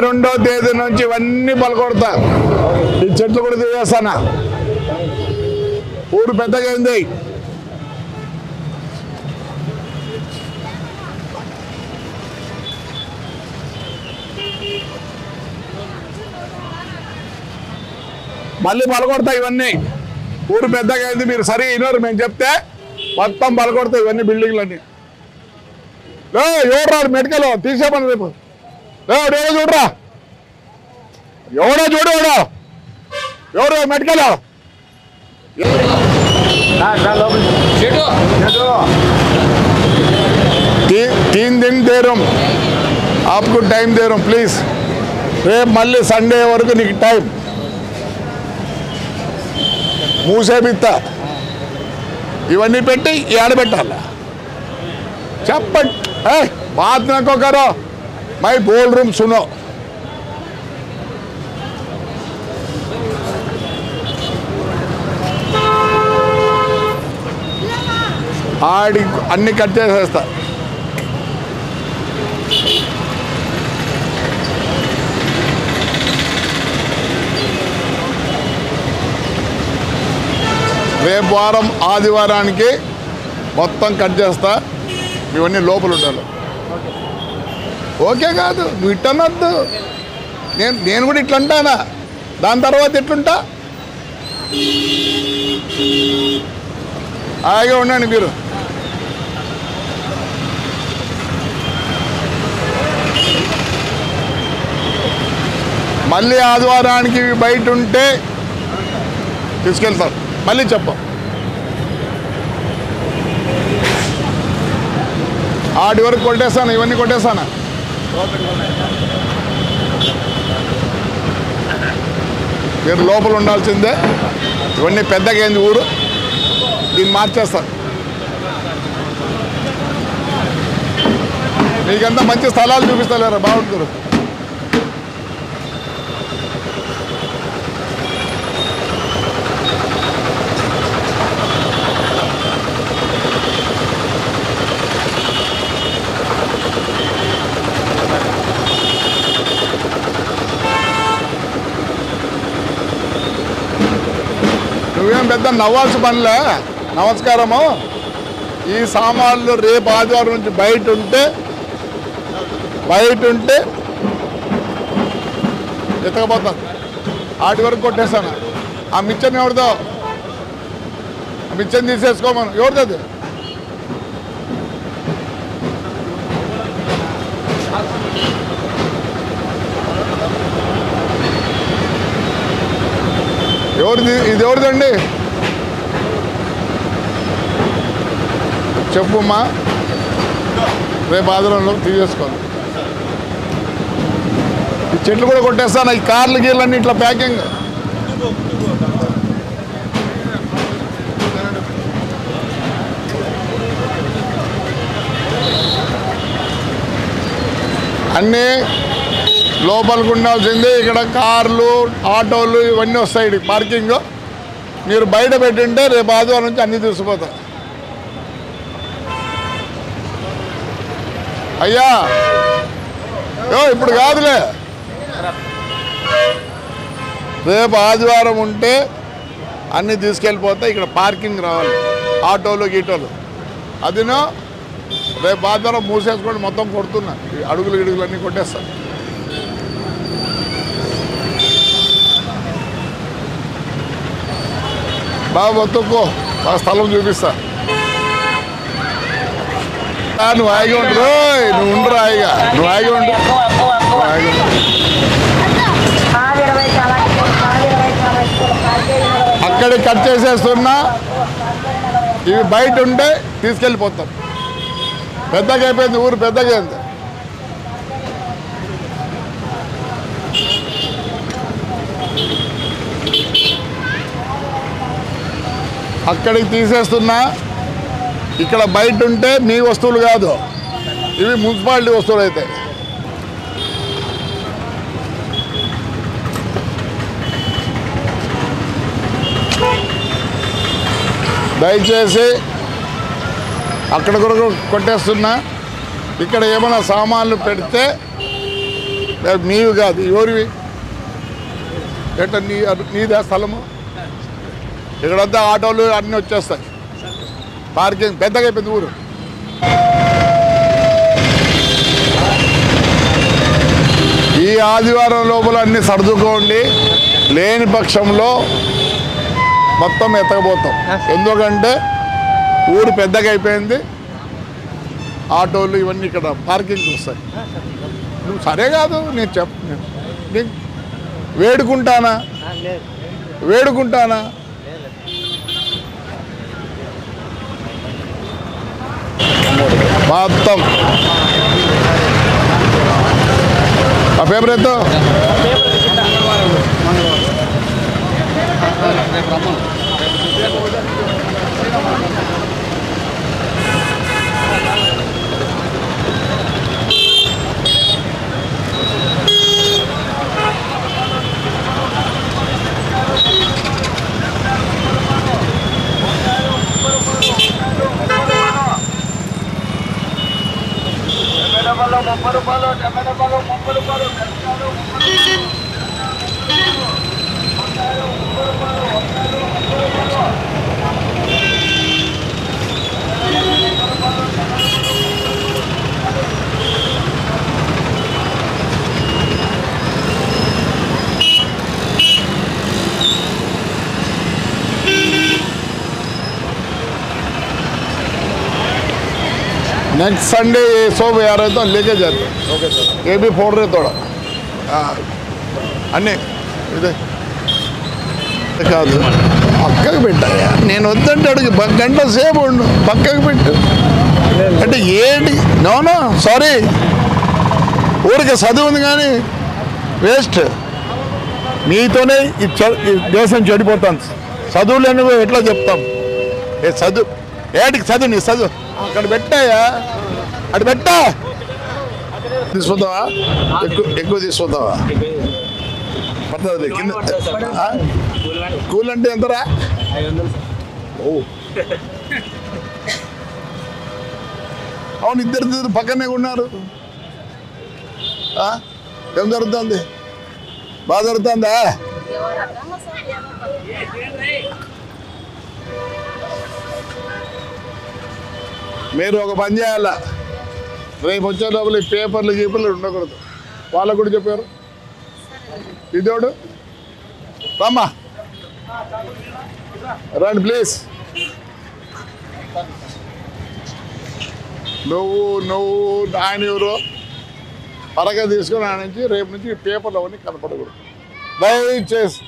22వ తేదీ నుంచి ఇవన్నీ పలకొడతా. ఈ చెట్లు కూడా తీసేస్తానా. ఊరు పెద్దగా అయింది. మళ్ళీ పలకొడతా ఇవన్నీ. ఊరు పెద్దగా అయింది. మీరు సరే అయినారు మేము చెప్తే మొత్తం పలకొడతాయి ఇవన్నీ బిల్డింగ్లన్నీ. ఎవరు రాడు మెడికల్ తీసేపని రేపు. ఎవడో చూడరా, ఎవడో చూడు, ఎవరు మెడికల్. 3 दिन दे रहा हूँ आपको, टाइम दे रहा हूँ प्लीज. రేపు మళ్ళీ సండే వరకు నీకు టైం. మూసే బిత్త ఇవన్నీ పెట్టి ఏడబెట్టాల. చెప్పండి. బాత్ నాకు కరో, మై బోల్ రూమ్ సునో. ఆడి అన్ని కట్ చేసేస్తా. రేపు వారం ఆదివారానికి మొత్తం కట్ చేస్తా. ఇవన్నీ లోపల ఉండాలి. ఓకే కాదు, నువ్వు ఇట్టనద్దు. నేను కూడా ఇట్లా అంటానా. దాని తర్వాత ఎట్లుంటా. హాయిగా ఉండండి మీరు. మళ్ళీ ఆదివారానికి బయట ఉంటే తీసుకెళ్తాను. మళ్ళీ చెప్పం. ఆడి వరకు కొట్టేస్తాను, ఇవన్నీ కొట్టేస్తాను. మీరు లోపల ఉండాల్సిందే. ఇవన్నీ పెద్దగా అయింది ఊరు. దీన్ని మార్చేస్తాను. మీకంతా మంచి స్థలాలు చూపిస్తలేరా, బాగుంటుంది. నువ్వేం పెద్ద నవ్వాల్సి పనిలే. నమస్కారము. ఈ సామాన్లు రేపు ఆదివారం నుంచి బయట ఉంటే ఎత్తకపోతాను. ఆటి వరకు కొట్టేస్తాను. ఆ మిచ్చన్ ఎవరిదో, ఆ మిచ్చన్ తీసేసుకోమను. ఎవరిది? ఎవరిది? ఇది ఎవరిదండి చెప్పుమ్మా. రేపు ఆదివారంలో తీసేసుకోండి. ఈ చెట్లు కూడా కొట్టేస్తాను. ఈ కార్లు గీర్లన్నీ ఇట్లా ప్యాకింగ్. అన్నీ లోపలికి ఉండాల్సిందే. ఇక్కడ కార్లు, ఆటోలు ఇవన్నీ వస్తాయి పార్కింగ్. మీరు బయట పెట్టింటే రేపు ఆదివారం నుంచి అన్నీ తీసుకుపోతాయి. అయ్యా ఇప్పుడు కాదులే, రేపు ఆదివారం ఉంటే అన్నీ తీసుకెళ్ళిపోతాయి. ఇక్కడ పార్కింగ్ రావాలి, ఆటోలు గీటోలు. అదినో రేపు ఆదివారం మూసేసుకోండి. మొత్తం కొడుతున్నా, అడుగులు గిడుగులు అన్నీ కొట్టేస్తాను. బాగా బతుక్కో, బాగా స్థలం చూపిస్తా. నువ్వు హాయిగా ఉండు. నువ్వు ఉండరు హాయిగా. నువ్వు హాయిగా ఉండు. అక్కడే కట్ చేసేస్తున్నా. ఇవి బయట ఉంటే తీసుకెళ్ళిపోతాం. పెద్దగా అయిపోయింది ఊరు, పెద్దగా అయింది. అక్కడికి తీసేస్తున్నా. ఇక్కడ బయట ఉంటే మీ వస్తువులు కాదు, ఇవి మున్సిపాలిటీ వస్తువులు అయితే. దయచేసి అక్కడ కూడా కొట్టేస్తున్నా. ఇక్కడ ఏమైనా సామాన్లు పెడితే నీవి కాదు, ఎవరివి? ఎట్లా నీదే స్థలము? ఇక్కడంతా ఆటోలు అన్నీ వచ్చేస్తాయి, పార్కింగ్ పెద్దగా అయిపోయింది ఊరు. ఈ ఆదివారం లోపల అన్నీ సర్దుకోండి, లేని పక్షంలో మొత్తం ఎత్తకపోతాం. ఎందుకంటే ఊరు పెద్దగా అయిపోయింది, ఆటోలు ఇవన్నీ ఇక్కడ పార్కింగ్ వస్తాయి. నువ్వు సరే కాదు, నేను వేడుకుంటానా మొత్తం ఆ పేపర్ ఎత్తో. नेक्स्ट संडे ये सब आ रहे तो लेके जाते। ओके सर, ये भी फोड़ रहे थोड़ा अन्य इधर కాదు పక్కకు పెట్టాయా, నేను వద్దంటే అడుగు గంట సేపు ఉండు, పక్కకు పెట్టు అంటే ఏంటి? నోనో సారీ, ఊరికి చదువు ఉంది కానీ వేస్ట్. మీతోనే ఈ దేశం చెడిపోతాను. చదువు లేని ఎట్లా చెప్తాం? ఏ చదువు ఏటికి చదువు, నీ చదువు అక్కడ పెట్టాయా, అటు పెట్టా. తీసుకుందావా? ఎక్కువ తీసుకుందావా? పడుతుంది కింద. కూల్ అంటే ఎంతరా? అవును, ఇద్దరు పక్కనే ఉన్నారు. ఏం జరుగుతుంది? బాగా జరుగుతుందా? మీరు ఒక పని చేయాలా, రేపు వచ్చే లోపల ఈ పేపర్లు గీపర్లు ఉండకూడదు. వాళ్ళకు కూడా చెప్పారు. ఇదోడు రమ్మా, రండి ప్లీజ్. నువ్వు ఆయన ఎవరు పరగా తీసుకొని ఆయన నుంచి రేపు నుంచి పేపర్లు అవన్నీ కనపడకూడదు దయచేసి.